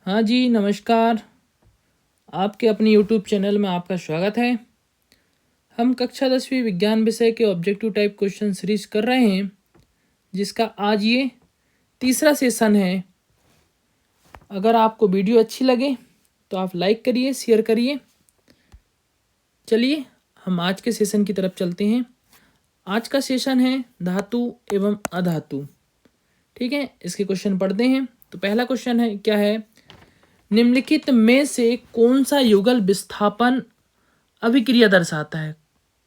हाँ जी, नमस्कार। आपके अपने यूट्यूब चैनल में आपका स्वागत है। हम कक्षा 10वीं विज्ञान विषय के ऑब्जेक्टिव टाइप क्वेश्चन सीरीज कर रहे हैं, जिसका आज ये तीसरा सेशन है। अगर आपको वीडियो अच्छी लगे तो आप लाइक करिए, शेयर करिए। चलिए हम आज के सेशन की तरफ चलते हैं। आज का सेशन है धातु एवं अधातु। ठीक है, इसके क्वेश्चन पढ़ते हैं। तो पहला क्वेश्चन है, क्या है, निम्नलिखित में से कौन सा युगल विस्थापन अभिक्रिया दर्शाता है।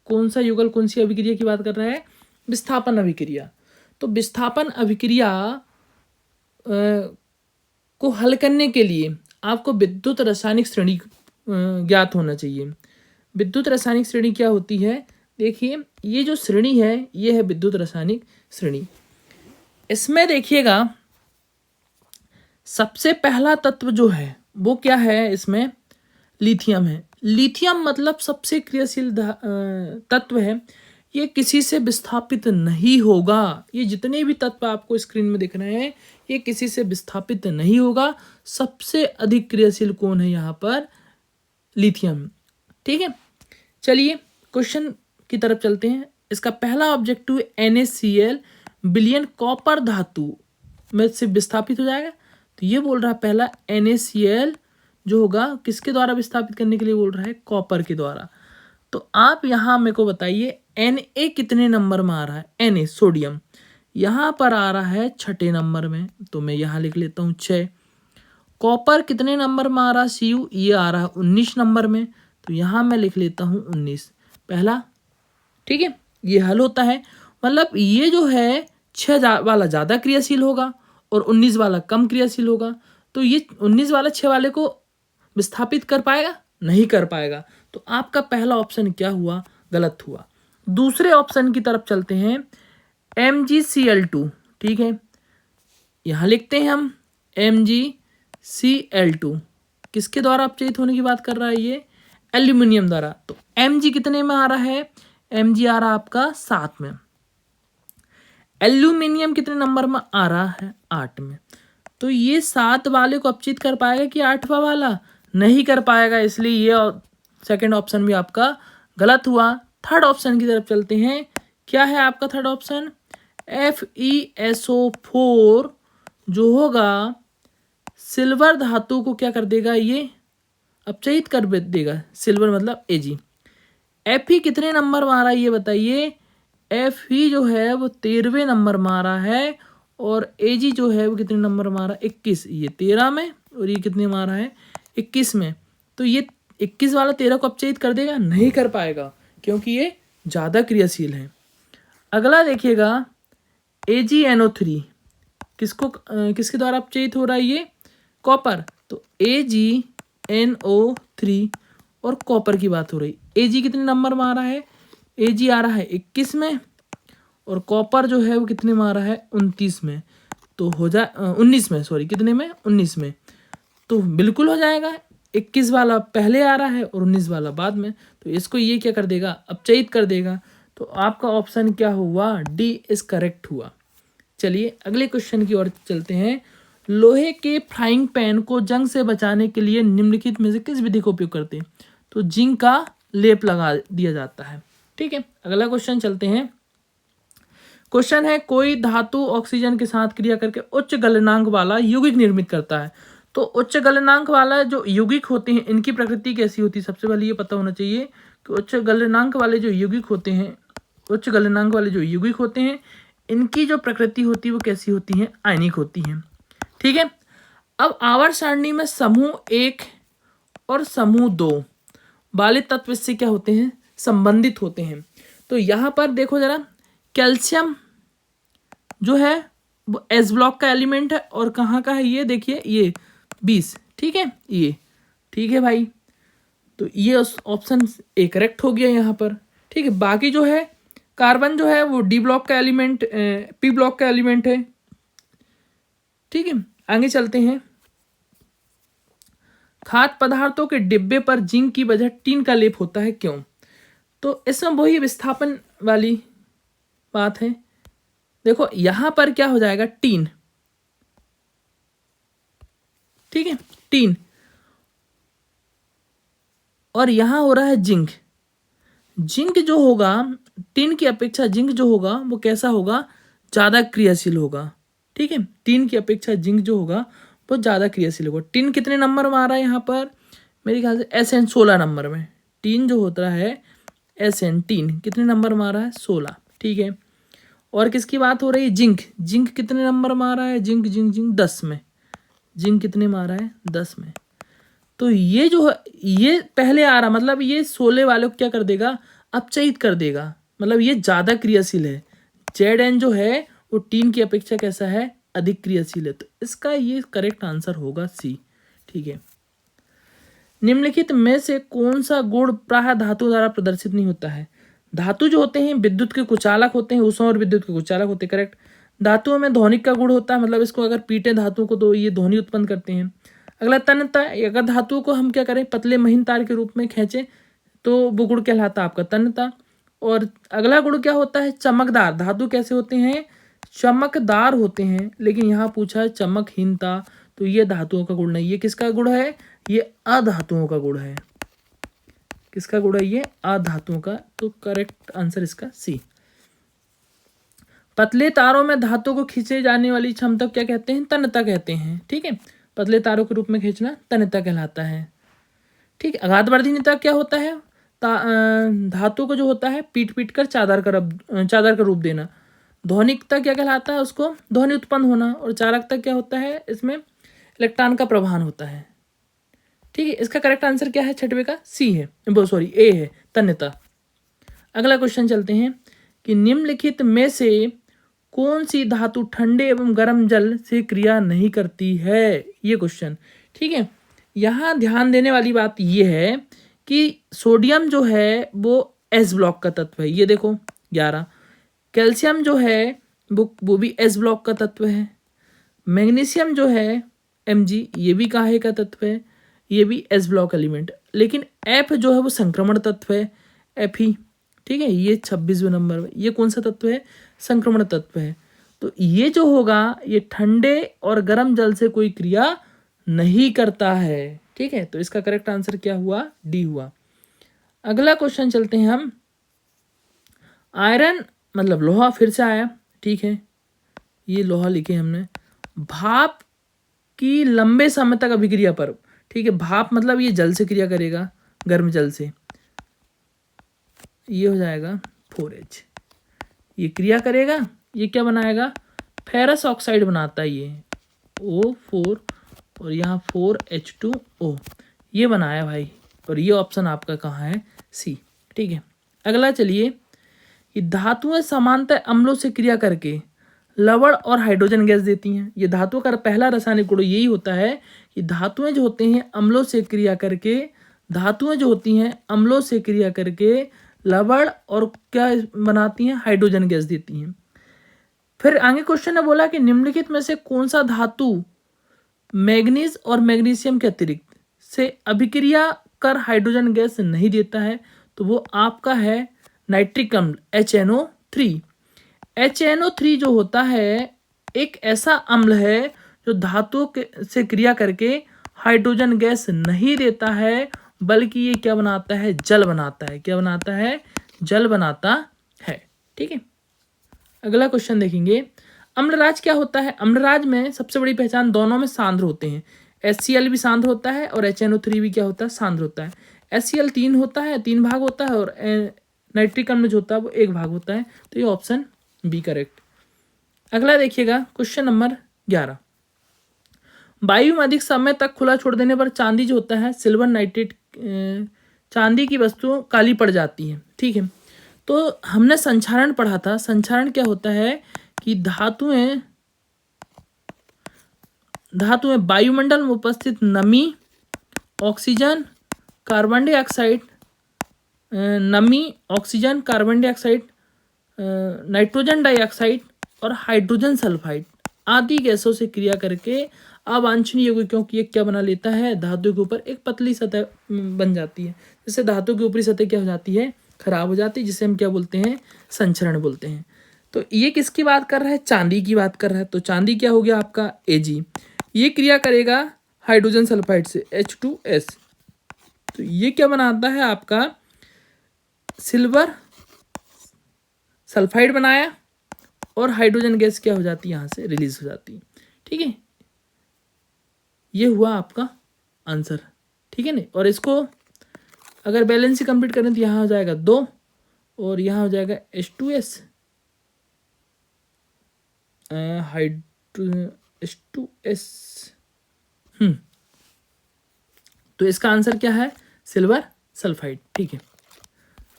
कौन सा युगल कौन सी अभिक्रिया की बात कर रहा है? विस्थापन अभिक्रिया। तो विस्थापन अभिक्रिया को हल करने के लिए आपको विद्युत रासायनिक श्रेणी ज्ञात होना चाहिए। विद्युत रासायनिक श्रेणी क्या होती है? देखिए, ये जो श्रेणी है ये है विद्युत रासायनिक श्रेणी। इसमें देखिएगा, सबसे पहला तत्व जो है वो क्या है? इसमें लिथियम है। लिथियम मतलब सबसे क्रियाशील तत्व है। ये किसी से विस्थापित नहीं होगा। ये जितने भी तत्व आपको स्क्रीन में दिख रहे हैं ये किसी से विस्थापित नहीं होगा। सबसे अधिक क्रियाशील कौन है यहाँ पर? लिथियम। ठीक है, चलिए क्वेश्चन की तरफ चलते हैं। इसका पहला ऑब्जेक्टिव NaCl विलयन कॉपर धातु में से विस्थापित हो जाएगा। तो ये बोल रहा है पहला NaCl जो होगा किसके द्वारा विस्थापित करने के लिए बोल रहा है? कॉपर के द्वारा। तो आप यहाँ मेरे को बताइए Na कितने नंबर में आ रहा है? Na सोडियम यहाँ पर आ रहा है 6 नंबर में, तो मैं यहाँ लिख लेता हूँ 6। कॉपर कितने नंबर में आ रहा है? Cu ये आ रहा है 19 नंबर में, तो यहाँ मैं लिख लेता हूँ 19 पहला। ठीक है, ये हल होता है। मतलब ये जो है 6 वाला ज़्यादा क्रियाशील होगा और 19 वाला कम क्रियाशील होगा। तो ये 19 वाला 6 वाले को विस्थापित कर पाएगा? नहीं कर पाएगा। तो आपका पहला ऑप्शन क्या हुआ? गलत हुआ। दूसरे ऑप्शन की तरफ चलते हैं, MgCl2। ठीक है, यहाँ लिखते हैं हम MgCl2 किसके द्वारा अपचयित होने की बात कर रहा है? ये एल्यूमिनियम द्वारा। तो Mg कितने में आ रहा है? Mg आ रहा आपका 7 में। एल्यूमिनियम कितने नंबर में आ रहा है? 8 में। तो ये 7 वाले को अपचयित कर पाएगा कि 8वां वाला? नहीं कर पाएगा, इसलिए ये सेकंड ऑप्शन भी आपका गलत हुआ। थर्ड ऑप्शन की तरफ चलते हैं। क्या है आपका थर्ड ऑप्शन? FeSO4 जो होगा सिल्वर धातु को क्या कर देगा? ये अपचयित कर देगा। सिल्वर मतलब Ag। Fe कितने नंबर में आ रहा है ये बताइए? Fe जो है वो 13वें नंबर में आ रहा है और Ag जो है वो कितने नंबर में आ रहा है? 21। ये 13 में और ये कितने में आ रहा है? 21 में। तो ये 21 वाला 13 को अपचयित कर देगा? नहीं कर पाएगा, क्योंकि ये ज़्यादा क्रियाशील है। अगला देखिएगा, AgNO3 किसके द्वारा अपचयित हो रहा है? ये कॉपर। तो AgNO3 और कॉपर की बात हो रही। Ag कितने नंबर में आ रहा है? Ag आ रहा है 21 में और कॉपर जो है वो कितने में आ रहा है? 29 में। तो हो जाए 19 में, सॉरी कितने में? 19 में। तो बिल्कुल हो जाएगा। 21 वाला पहले आ रहा है और 19 वाला बाद में, तो इसको ये क्या कर देगा? अपचयित कर देगा। तो आपका ऑप्शन क्या हुआ? डी इज करेक्ट हुआ। चलिए अगले क्वेश्चन की ओर चलते हैं। लोहे के फ्राइंग पैन को जंग से बचाने के लिए निम्नलिखित में से किस विधि का उपयोग करते हैं? तो जिंक का लेप लगा दिया जाता है। ठीक है, अगला क्वेश्चन चलते हैं। क्वेश्चन है, कोई धातु ऑक्सीजन के साथ क्रिया करके उच्च गलनांक वाला यौगिक निर्मित करता है। तो उच्च गलनांक वाला जो यौगिक होते हैं इनकी प्रकृति कैसी होती है? सबसे पहले ये पता होना चाहिए कि उच्च गलनांक वाले जो यौगिक होते हैं इनकी जो प्रकृति होती है वो कैसी होती है? आयनिक होती है। ठीक है, अब आवर्त सारणी में समूह 1 और समूह 2 वाले तत्व इससे क्या होते हैं? संबंधित होते हैं। तो यहाँ पर देखो जरा, कैल्शियम जो है वो S ब्लॉक का एलिमेंट है और कहाँ का है? ये देखिए, ये 20। ठीक है, ये ठीक है भाई। तो ये ऑप्शन ए करेक्ट हो गया यहाँ पर। ठीक है, बाकी जो है कार्बन जो है वो D ब्लॉक का एलिमेंट, P ब्लॉक का एलिमेंट है। ठीक है, आगे चलते हैं। खाद्य पदार्थों के डिब्बे पर जिंक की बजाय टीन का लेप होता है, क्यों? तो इसमें वही विस्थापन वाली बात है। देखो यहाँ पर क्या हो जाएगा? टीन। ठीक है, टीन। और यहाँ हो रहा है जिंक। जिंक जो होगा टिन की अपेक्षा जिंक जो होगा वो कैसा होगा, ज़्यादा क्रियाशील होगा। ठीक है, टिन की अपेक्षा जिंक जो होगा वो ज़्यादा क्रियाशील होगा। टिन कितने नंबर में आ रहा है यहाँ पर, मेरे ख्याल से एस एन 16 नंबर में। टिन जो होता है एस एन टिन कितने नंबर में आ रहा है, 16। ठीक है, और किसकी बात हो रही है, जिंक। जिंक कितने नंबर में आ रहा है, जिंक जिंक जिंक 10 में। जिंक कितने में आ रहा है, 10 में। तो ये जो है ये पहले आ रहा, मतलब ये 16 वाले को क्या कर देगा, अपचयित कर देगा, मतलब ये ज़्यादा क्रियाशील है। जेड एन जो है वो टीन की अपेक्षा कैसा है, अधिक क्रियाशील है। तो इसका ये करेक्ट आंसर होगा सी। ठीक है, निम्नलिखित में से कौन सा गुण प्राय धातु द्वारा प्रदर्शित नहीं होता है। धातु जो होते हैं विद्युत के कुचालक होते हैं, ऊष्मा और विद्युत के कुचालक होते हैं, करेक्ट। धातुओं में ध्वनिक का गुण होता है, मतलब इसको अगर पीटे धातु को तो ये ध्वनि उत्पन्न करते हैं। अगला तन्यता, अगर धातु को हम क्या करें, पतले महीन तार के रूप में खींचे तो वो गुण कहलाता है आपका तन्यता। और अगला गुण क्या होता है, चमकदार। धातु कैसे होते हैं, चमकदार होते हैं, लेकिन यहाँ पूछा है चमकहीनता, तो ये धातुओं का गुण नहीं। ये किसका गुण है, ये अधातुओं का गुण है। किसका गुण है, ये अधातुओं का। तो करेक्ट आंसर इसका सी। पतले तारों में धातु को खींचे जाने वाली क्षमता क्या कहते हैं, तन्यता कहते हैं। ठीक है, पतले तारों के रूप में खींचना तन्यता कहलाता है। ठीक है, आघातवर्धनीयता क्या होता है, धातु को जो होता है पीट पीट कर चादर का रूप देना। ध्वनिकता क्या कहलाता है, उसको ध्वनि उत्पन्न होना। और चालकता क्या होता है, इसमें इलेक्ट्रॉन का प्रवाहन होता है। ठीक है, इसका करेक्ट आंसर क्या है, छठवें का सी है, सॉरी ए है, तन्यता। अगला क्वेश्चन चलते हैं कि निम्नलिखित में से कौन सी धातु ठंडे एवं गर्म जल से क्रिया नहीं करती है, ये क्वेश्चन। ठीक है, यहाँ ध्यान देने वाली बात ये है कि सोडियम जो है वो एस ब्लॉक का तत्व है, ये देखो 11। कैल्शियम जो है वो भी एस ब्लॉक का तत्व है। मैग्नीशियम जो है Mg, ये भी काहे का तत्व है, ये भी एस ब्लॉक एलिमेंट। लेकिन एफ जो है वो संक्रमण तत्व है, एफ ही। ठीक है, ये 26वें नंबर में, ये कौन सा तत्व है, संक्रमण तत्व है। तो ये जो होगा ये ठंडे और गर्म जल से कोई क्रिया नहीं करता है। ठीक है, तो इसका करेक्ट आंसर क्या हुआ, डी हुआ। अगला क्वेश्चन चलते हैं हम, आयरन मतलब लोहा फिर से आया। ठीक है, ये लोहा लिखे हमने। भाप की लंबे समय तक अभिक्रिया पर, ठीक है, भाप मतलब ये जल से क्रिया करेगा, गर्म जल से, ये हो जाएगा 4H। ये क्रिया करेगा, ये क्या बनाएगा, फेरस ऑक्साइड बनाता है, ये O4 और यहाँ 4H2O, ये बनाया भाई। और ये ऑप्शन आपका कहाँ है, सी। ठीक है, अगला चलिए कि धातुएं समानतः अम्लों से क्रिया करके लवण और हाइड्रोजन गैस देती हैं। ये धातुओं का पहला रासायनिक गुण यही होता है कि धातुएं जो होते हैं अम्लों से क्रिया करके, धातुएं जो होती हैं अम्लों से क्रिया करके लवण और क्या बनाती हैं, हाइड्रोजन गैस देती हैं। फिर आगे क्वेश्चन ने बोला कि निम्नलिखित में से कौन सा धातु मैग्नीज और मैग्नीशियम के अतिरिक्त से अभिक्रिया कर हाइड्रोजन गैस नहीं देता है, तो वो आपका है नाइट्रिक अम्ल HNO3। HNO3 जो होता है एक ऐसा अम्ल है जो धातुओं से क्रिया करके हाइड्रोजन गैस नहीं देता है, बल्कि ये क्या बनाता है, जल बनाता है। क्या बनाता है, जल बनाता है। ठीक है, अगला क्वेश्चन देखेंगे, अम्लराज क्या होता है। अम्लराज में सबसे बड़ी पहचान, दोनों में सांद्र होते हैं। HCl भी सांद्र होता है और HNO3 भी क्या होता है, सांद्र होता है। HCl 3 होता है, 3 भाग होता है, और नाइट्रिक अम्ल जो होता है वो 1 भाग होता है। तो ये ऑप्शन बी करेक्ट। अगला देखिएगा क्वेश्चन नंबर 11, वायु में अधिक समय तक खुला छोड़ देने पर चांदी जो होता है, सिल्वर नाइट्रेट, चांदी की वस्तु काली पड़ जाती है। ठीक है, तो हमने संक्षारण पढ़ा था। संक्षारण क्या होता है कि धातुएं वायुमंडल में उपस्थित नमी, oxygen, carbon dioxide, oxygen, carbon dioxide, nitrogen dioxide और हाइड्रोजन सल्फाइड आदि गैसों से क्रिया करके अवांछनीय यौगिकों की क्या बना लेता है, धातु के ऊपर एक पतली सतह बन जाती है। जिससे धातु की ऊपरी सतह क्या हो जाती है, खराब हो जाती है, जिसे हम क्या बोलते हैं, संचरण बोलते हैं। तो ये किसकी बात कर रहा है, चांदी की बात कर रहा है। तो चांदी क्या हो गया आपका Ag, ये क्रिया करेगा हाइड्रोजन सल्फाइड से H2S। तो ये क्या बनाता है आपका, सिल्वर सल्फाइड बनाया और हाइड्रोजन गैस क्या हो जाती है यहाँ से रिलीज हो जाती है। ठीक है, ये हुआ आपका आंसर। ठीक है ना, और इसको अगर बैलेंस ही कंप्लीट करें तो यहाँ हो जाएगा 2 और यहाँ हो जाएगा H2S H2S। तो इसका आंसर क्या है, सिल्वर सल्फाइड। ठीक है,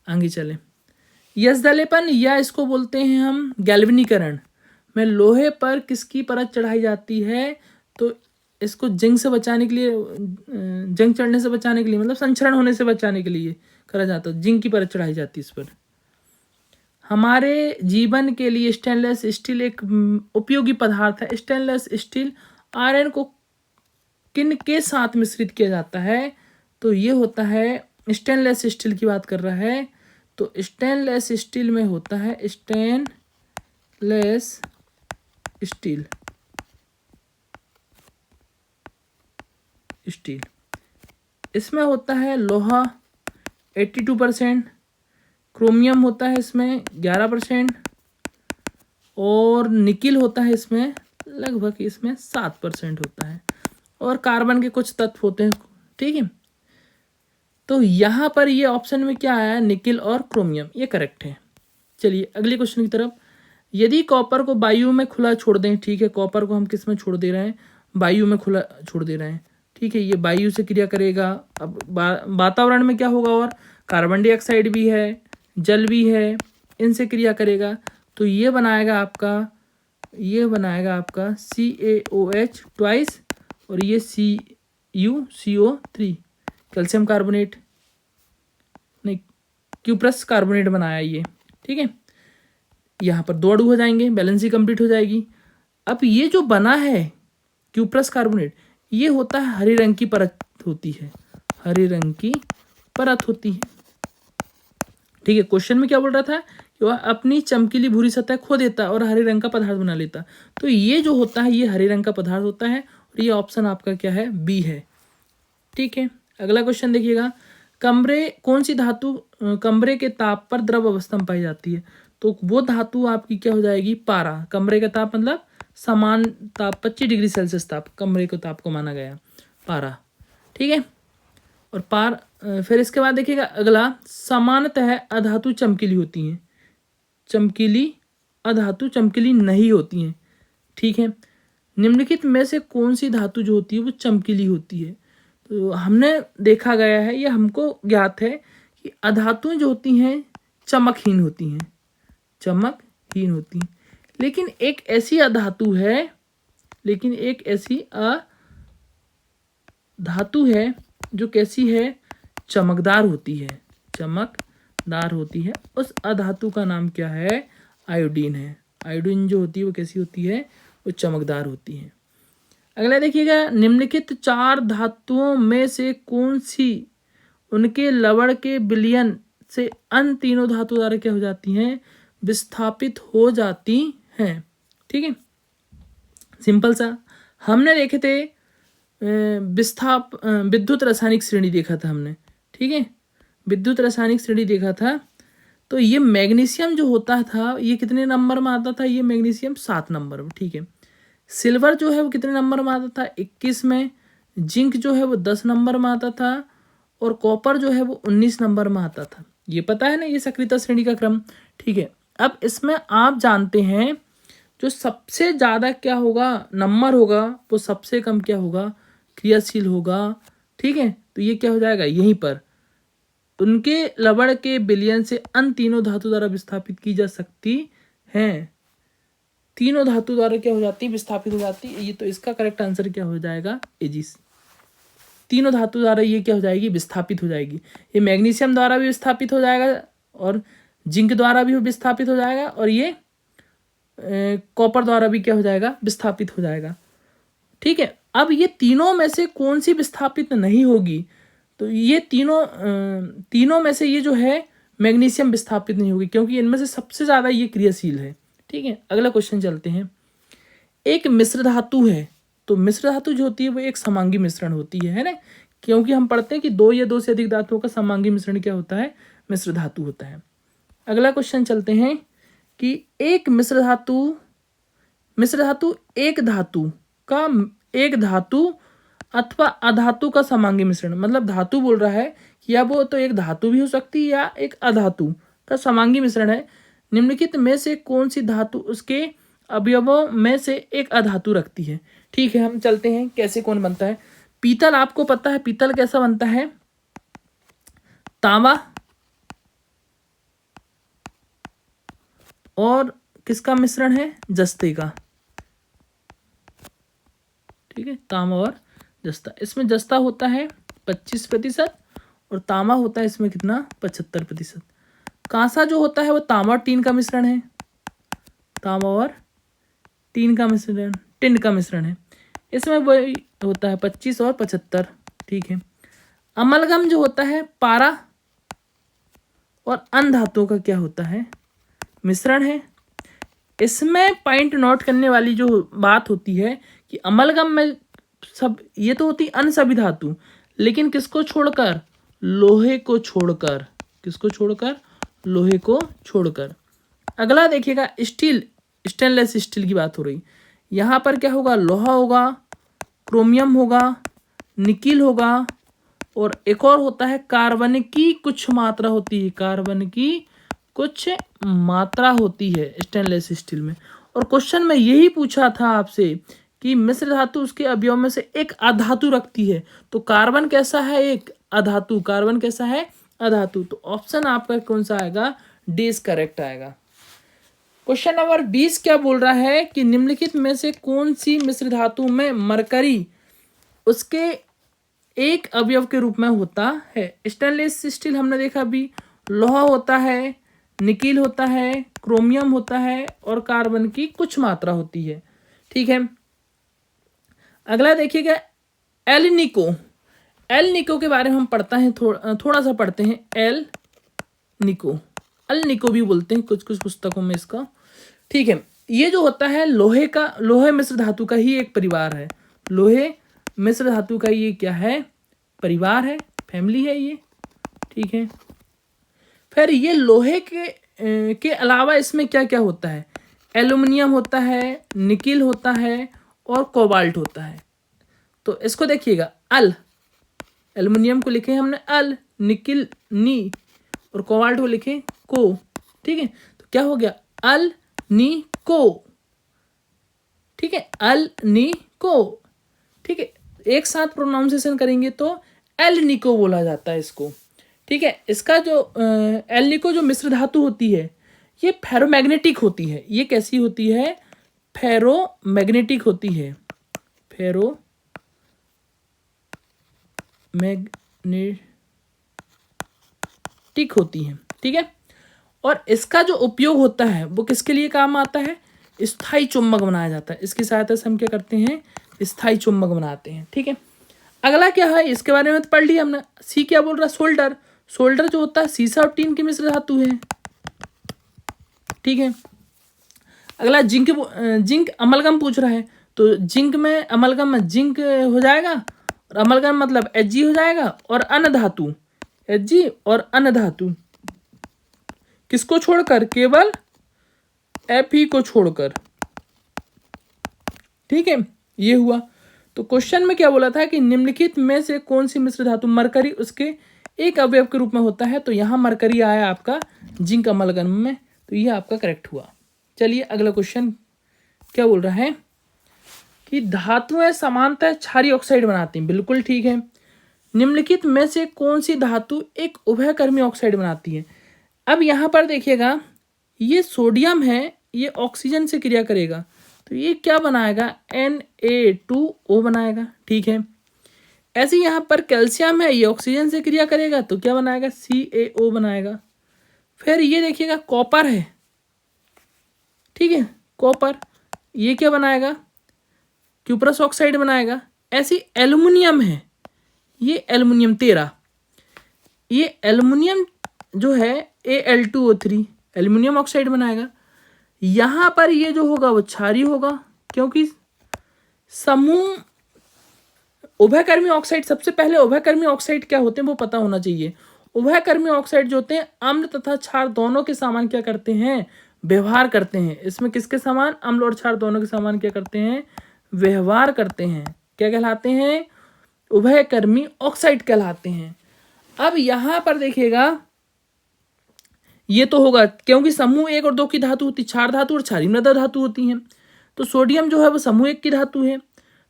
आगे चले। यश दलेपन या इसको बोलते हैं हम गैल्वेनीकरण में लोहे पर किसकी परत चढ़ाई जाती है, तो इसको जंग से बचाने के लिए, जंग चढ़ने से बचाने के लिए, मतलब संक्षरण होने से बचाने के लिए करा जाता है, जिंक की परत चढ़ाई जाती है इस पर। हमारे जीवन के लिए स्टेनलेस स्टील एक उपयोगी पदार्थ है। स्टेनलेस स्टील आयरन को किन के साथ मिश्रित किया जाता है, तो ये होता है, स्टेनलेस स्टील की बात कर रहा है, तो स्टेनलेस स्टील में होता है स्टेनलेस स्टील इसमें होता है लोहा 82%, क्रोमियम होता है इसमें 11% और निकिल होता है इसमें लगभग 7% होता है, और कार्बन के कुछ तत्व होते हैं। ठीक है, तो यहाँ पर ये ऑप्शन में क्या आया, निकिल और क्रोमियम, ये करेक्ट है। चलिए अगले क्वेश्चन की तरफ। यदि कॉपर को वायु में खुला छोड़ दें, ठीक है, कॉपर को हम किस में छोड़ दे रहे हैं, वायु में खुला छोड़ दे रहे हैं। ठीक है, ये वायु से क्रिया करेगा। अब वातावरण में क्या होगा, और कार्बन डाइऑक्साइड भी है, जल भी है, इनसे क्रिया करेगा, तो ये बनाएगा आपका CaOH ट्वाइस और ये CuCO3 कैल्शियम कार्बोनेट, नहीं क्यूप्रस कार्बोनेट बनाया ये। ठीक है, यहाँ पर 2 अणु हो जाएंगे, बैलेंस ही कंप्लीट हो जाएगी। अब ये जो बना है क्यूप्रस कार्बोनेट, ये होता है हरे रंग की परत होती है, हरे रंग की परत होती है। ठीक है, क्वेश्चन में क्या बोल रहा था कि वह अपनी चमकीली भूरी सतह खो देता और हरे रंग का पदार्थ बना लेता, तो ये जो होता है ये हरे रंग का पदार्थ होता है, और ये ऑप्शन आपका क्या है, बी है। ठीक है, अगला क्वेश्चन देखिएगा। कौन सी धातु कमरे के ताप पर द्रव अवस्था में पाई जाती है, तो वो धातु आपकी क्या हो जाएगी, पारा। कमरे का ताप मतलब समान ताप 25 डिग्री सेल्सियस ताप, कमरे के ताप को माना गया, पारा। ठीक है, और फिर इसके बाद देखिएगा अगला, सामान्यतः अधातु चमकीली होती हैं, चमकीली अधातु चमकीली नहीं होती हैं। ठीक है, निम्नलिखित में से कौन सी धातु जो होती है वो चमकीली होती है, तो हमने देखा गया है, ये हमको ज्ञात है कि अधातुएं जो होती हैं चमकहीन होती हैं, चमकहीन होती हैं, लेकिन एक ऐसी अधातु है, धातु है जो कैसी है, चमकदार होती है, चमकदार होती है। उस अधातु का नाम क्या है, आयोडीन है। आयोडीन जो होती है वो कैसी होती है, वो चमकदार होती है। अगला देखिएगा, निम्नलिखित 4 धातुओं में से कौन सी उनके लवण के विलयन से अन्य तीनों धातु द्वारा क्या हो जाती हैं, विस्थापित हो जाती हैं। ठीक है, सिंपल सा, हमने देखे थे विद्युत रासायनिक श्रेणी देखा था हमने। ठीक है, विद्युत रासायनिक श्रेणी देखा था, तो ये मैग्नीशियम जो होता था ये कितने नंबर में आता था, ये मैग्नीशियम 7 नंबर में। ठीक है, सिल्वर जो है वो कितने नंबर में आता था, 21 में। जिंक जो है वो 10 नंबर में आता था, और कॉपर जो है वो 19 नंबर में आता था। ये पता है ना, ये सक्रियता श्रेणी का क्रम। ठीक है, अब इसमें आप जानते हैं जो सबसे ज़्यादा क्या होगा, नंबर होगा, वो सबसे कम क्या होगा, क्रियाशील होगा। ठीक है, तो ये क्या हो जाएगा, यहीं पर उनके लवण के विलयन से अन्य तीनों धातु द्वारा विस्थापित की जा सकती हैं, तीनों धातु द्वारा क्या हो जाती है, विस्थापित हो जाती है। ये तो इसका करेक्ट आंसर क्या हो जाएगा, एजिस। तीनों धातु द्वारा ये क्या हो जाएगी, विस्थापित हो जाएगी। ये मैग्नीशियम द्वारा भी विस्थापित हो जाएगा, और जिंक द्वारा भी विस्थापित हो जाएगा, और ये कॉपर द्वारा भी क्या हो जाएगा, विस्थापित हो जाएगा। ठीक है, अब ये तीनों में से कौन सी विस्थापित नहीं होगी, तो ये तीनों में से ये जो है मैग्नीशियम विस्थापित नहीं होगी, क्योंकि इनमें से सबसे ज़्यादा ये क्रियाशील है। ठीक है, अगला क्वेश्चन चलते हैं। एक मिश्र धातु है, तो मिश्र धातु जो होती है वो एक समांगी मिश्रण होती है ना, क्योंकि हम पढ़ते हैं कि दो या दो से अधिक धातुओं का समांगी मिश्रण क्या होता है, मिश्र धातु होता है। अगला क्वेश्चन चलते हैं कि एक मिश्र धातु एक धातु अथवा अधातु का समांगी मिश्रण, मतलब धातु बोल रहा है कि या वो तो एक धातु भी हो सकती है या एक अधातु का समांगी मिश्रण है। निम्नलिखित में से कौन सी धातु उसके अवयवों में से एक अधातु रखती है। ठीक है, हम चलते हैं कैसे कौन बनता है। पीतल, आपको पता है पीतल कैसा बनता है, तांबा और किसका मिश्रण है, जस्ते का। ठीक है, तांबा और जस्ता। इसमें जस्ता होता है 25% और तांबा होता है इसमें कितना, 75%। कांसा जो होता है वो तांबा और टीन का मिश्रण है, तांबा और टीन का मिश्रण, टिन का मिश्रण है। इसमें वही होता है 25 और 75। ठीक है, अमलगम जो होता है पारा और अन्य धातुओं का क्या होता है, मिश्रण है। इसमें पॉइंट नोट करने वाली जो बात होती है कि अमलगम में सब ये तो होती अन्य सभी धातु, लेकिन किसको छोड़कर, लोहे को छोड़कर, किसको छोड़कर, लोहे को छोड़कर। अगला देखिएगा स्टील, स्टेनलेस स्टील की बात हो रही। यहाँ पर क्या होगा, लोहा होगा, क्रोमियम होगा, निकिल होगा और एक और होता है कार्बन की कुछ मात्रा होती है, कार्बन की कुछ मात्रा होती है स्टेनलेस स्टील में। और क्वेश्चन में यही पूछा था आपसे कि मिश्र धातु उसके अवयव में से एक अधातु रखती है, तो कार्बन कैसा है, एक अधातु, कार्बन कैसा है, अधातु। तो ऑप्शन आपका कौन सा आएगा, डी इज करेक्ट आएगा। क्वेश्चन नंबर 20 क्या बोल रहा है कि निम्नलिखित में से कौन सी मिश्र धातु में मरकरी उसके एक अवयव के रूप में होता है। स्टेनलेस स्टील हमने देखा अभी, लोहा होता है, निकिल होता है, क्रोमियम होता है और कार्बन की कुछ मात्रा होती है। ठीक है, अगला देखिएगा एल निको। एल निको के बारे में हम पढ़ता है, थोड़ा सा पढ़ते हैं। एल निको, अल निको भी बोलते हैं कुछ कुछ पुस्तकों में इसका। ठीक है, ये जो होता है लोहे मिश्र धातु का ही एक परिवार है, लोहे मिश्र धातु का ये क्या है, परिवार है, फैमिली है ये। ठीक है, फिर ये लोहे के अलावा इसमें क्या क्या होता है, एल्युमिनियम होता है, निकिल होता है और कोबाल्ट होता है। तो इसको देखिएगा, अल, एल्युमिनियम को लिखे हमने अल, निकिल नी और कोबाल्ट को लिखे को। ठीक है, तो क्या हो गया, अल नी को। ठीक है, अल नी को। ठीक है, एक साथ प्रोनाउंसिएशन करेंगे तो एल निको बोला जाता है इसको। ठीक है, इसका जो एल निको जो मिश्र धातु होती है ये फेरोमैग्नेटिक होती है। ये कैसी होती है, फेरोमैग्नेटिक होती है, फेरोमैग्नेटिक होती है। ठीक है, और इसका जो उपयोग होता है वो किसके लिए काम आता है, स्थायी चुंबक बनाया जाता है। इसकी सहायता से हम क्या करते हैं, स्थायी चुंबक बनाते हैं। ठीक है, अगला क्या है, इसके बारे में तो पढ़ लिया हमने। सी क्या बोल रहा है, सोल्डर। सोल्डर जो होता है सीसा और टीन की मिश्र धातु है। ठीक है, अगला जिंक अमलगम पूछ रहा है, तो जिंक में अमलगम में जिंक हो जाएगा और अमलगम मतलब Hg हो जाएगा और अन्य धातु Hg और अन्य धातु किसको छोड़कर, केवल Fe को छोड़कर। ठीक है, ये हुआ। तो क्वेश्चन में क्या बोला था कि निम्नलिखित में से कौन सी मिश्र धातु मरकरी उसके एक अवयव के रूप में होता है। तो यहाँ मरकरी आया आपका जिंक अमलगम में, तो यह आपका करेक्ट हुआ। चलिए अगला क्वेश्चन क्या बोल रहा है कि धातुएं समानतः क्षारीय ऑक्साइड बनाती हैं। बिल्कुल ठीक है, निम्नलिखित में से कौन सी धातु एक उभयकर्मी ऑक्साइड बनाती है। अब यहाँ पर देखिएगा, ये सोडियम है, ये ऑक्सीजन से क्रिया करेगा तो ये क्या बनाएगा, Na2O बनाएगा। ठीक है, ऐसे यहाँ पर कैल्शियम है, ये ऑक्सीजन से क्रिया करेगा तो क्या बनाएगा, CaO बनाएगा। फिर ये देखिएगा कॉपर है, ठीक है, कॉपर, ये क्या बनाएगा, क्यूप्रस ऑक्साइड बनाएगा। ऐसी एल्युमिनियम है, ये एल्युमिनियम 13, ये एल्युमिनियम जो है Al2O3 एल्युमिनियम ऑक्साइड बनाएगा। यहाँ पर ये जो होगा वो क्षारीय होगा, क्योंकि समूह उभयकर्मी ऑक्साइड, सबसे पहले उभयकर्मी ऑक्साइड क्या होते हैं वो पता होना चाहिए। उभयकर्मी ऑक्साइड जो होते हैं अम्ल तथा क्षार दोनों के समान क्या करते हैं, व्यवहार करते हैं। इसमें किसके समान, अम्ल और क्षार दोनों के समान क्या करते हैं, व्यवहार करते हैं। क्या कहलाते हैं, उभयकर्मी ऑक्साइड कहलाते हैं। अब यहां पर देखिएगा, ये तो होगा क्योंकि समूह 1 और 2 की धातु होती, क्षार धातु और क्षारीय मृदा धातु होती हैं। तो सोडियम जो है वो समूह 1 की धातु है,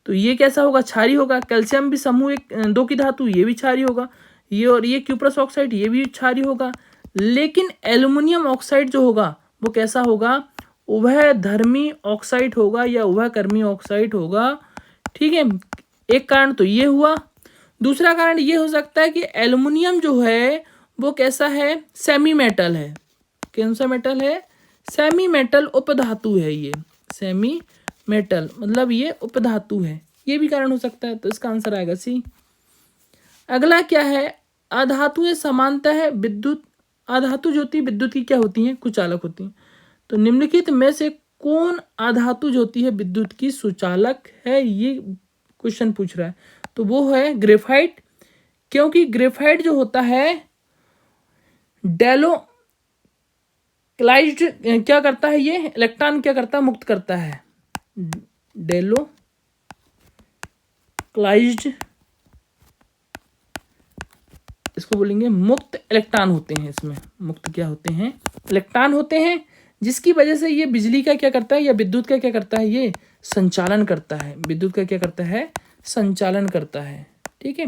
तो ये कैसा होगा, क्षारीय होगा। कैल्शियम भी समूह 2 की धातु, ये भी क्षारीय होगा। ये और ये क्यूप्रस ऑक्साइड ये भी क्षारीय होगा। लेकिन एल्युमिनियम ऑक्साइड जो होगा वो कैसा होगा, उभयधर्मी ऑक्साइड होगा या उभयकर्मी ऑक्साइड होगा। ठीक है, एक कारण तो ये हुआ। दूसरा कारण ये हो सकता है कि एल्युमिनियम जो है वो कैसा है, सेमी मेटल है। कौन सा मेटल है, सेमी मेटल उपधातु है। ये सेमी मेटल मतलब ये उपधातु है, ये भी कारण हो सकता है। तो इसका आंसर आएगा सी। अगला क्या है, अधातुएं समानतः विद्युत, अधातु जो होती है विद्युत की क्या होती हैं, कुचालक होती हैं। तो निम्नलिखित में से कौन अधातु जो होती है विद्युत की सुचालक है, ये क्वेश्चन पूछ रहा है। तो वो है ग्रेफाइट, क्योंकि ग्रेफाइट जो होता है डेलोक्लाइज्ड क्या करता है, ये इलेक्ट्रॉन क्या करता है, मुक्त करता है। डेलोक्लाइज्ड, इसको बोलेंगे मुक्त इलेक्ट्रॉन होते हैं। इसमें मुक्त क्या होते हैं, इलेक्ट्रॉन होते हैं, जिसकी वजह से ये बिजली का क्या करता है या विद्युत का क्या करता है, ये संचालन करता है। विद्युत का क्या करता है, संचालन करता है। ठीक है,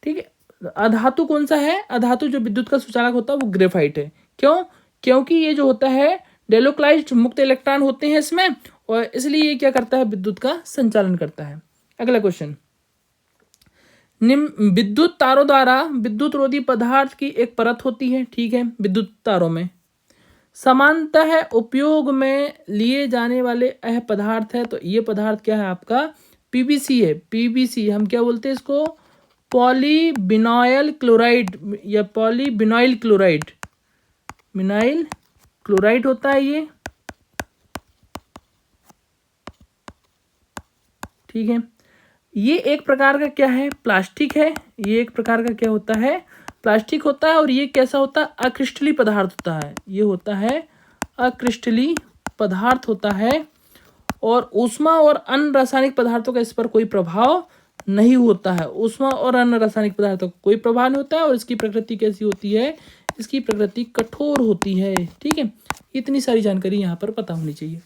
ठीक है। अधातु कौन सा है, अधातु जो विद्युत का सुचालक होता है वो ग्रेफाइट है। क्यों, क्योंकि ये जो होता है डेलोक्लाइज्ड मुक्त इलेक्ट्रॉन होते हैं इसमें, और इसलिए ये क्या करता है, विद्युत का संचालन करता है। अगला क्वेश्चन, विद्युत तारों द्वारा विद्युत रोधी पदार्थ की एक परत होती है। ठीक है, विद्युत तारों में समानतः उपयोग में लिए जाने वाले यह पदार्थ है। तो ये पदार्थ क्या है आपका, पीवीसी है। पीवीसी हम क्या बोलते हैं इसको, पॉलीविनाइल क्लोराइड या पॉलीविनाइल क्लोराइड, विनाइल क्लोराइड होता है ये। ठीक है, ये एक प्रकार का क्या है, प्लास्टिक है। ये एक प्रकार का क्या होता है, प्लास्टिक होता है। और ये कैसा होता है, अक्रिस्टलीय पदार्थ होता है। ये होता है अक्रिस्टलीय पदार्थ होता है, और ऊष्मा और अन्य रासायनिक पदार्थों का इस पर कोई प्रभाव नहीं होता है। ऊष्मा और अन्य रासायनिक पदार्थों का कोई प्रभाव नहीं होता है। और इसकी प्रकृति कैसी होती है, इसकी प्रकृति कठोर होती है। ठीक है, इतनी सारी जानकारी यहाँ पर पता होनी चाहिए।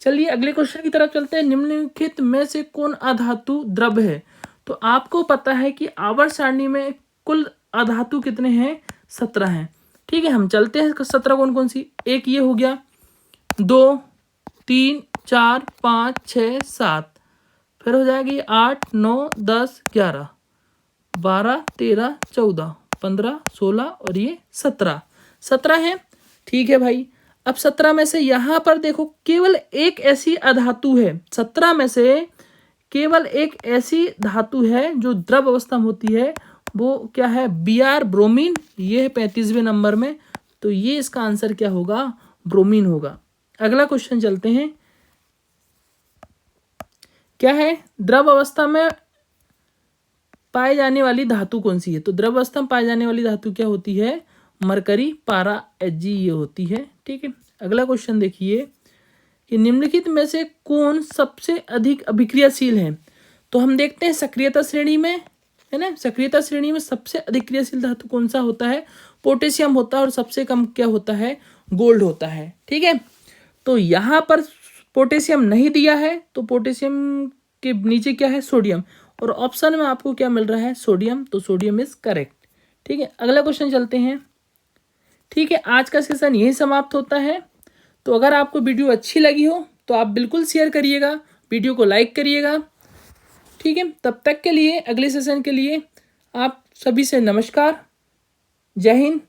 चलिए अगले क्वेश्चन की तरफ चलते हैं। निम्नलिखित में से कौन अधातु द्रव है। तो आपको पता है कि आवर्त सारणी में कुल अधातु कितने हैं, 17 हैं। ठीक है, हम चलते हैं 17 कौन कौन सी। एक ये हो गया, 2 3 4 5 6 7, फिर हो जाएगी 8 9 10 11 12 13 14 15 16 और ये 17 है। ठीक है भाई, अब 17 में से यहाँ पर देखो केवल एक ऐसी अधातु है। 17 में से केवल एक ऐसी धातु है जो द्रव अवस्था में होती है, वो क्या है, Br ब्रोमीन। ये है 35वें नंबर में, तो ये इसका आंसर क्या होगा, ब्रोमीन होगा। अगला क्वेश्चन चलते हैं, क्या है, द्रव अवस्था में पाए जाने वाली धातु कौन सी है। तो द्रव अवस्था में पाए जाने वाली धातु क्या होती है, मरकरी, पारा, Hg ये होती है। ठीक है, अगला क्वेश्चन देखिए कि निम्नलिखित में से कौन सबसे अधिक अभिक्रियाशील है। तो हम देखते हैं सक्रियता श्रेणी में, है ना, सक्रियता श्रेणी में सबसे अधिक क्रियाशील धातु कौन सा होता है, पोटेशियम होता है। और सबसे कम क्या होता है, गोल्ड होता है। ठीक है, तो यहाँ पर पोटेशियम नहीं दिया है, तो पोटेशियम के नीचे क्या है, सोडियम। और ऑप्शन में आपको क्या मिल रहा है, सोडियम, तो सोडियम इज करेक्ट। ठीक है, अगला क्वेश्चन चलते हैं। ठीक है, आज का सेशन यही समाप्त होता है। तो अगर आपको वीडियो अच्छी लगी हो तो आप बिल्कुल शेयर करिएगा, वीडियो को लाइक करिएगा। ठीक है, तब तक के लिए, अगले सेशन के लिए आप सभी से नमस्कार, जय हिंद।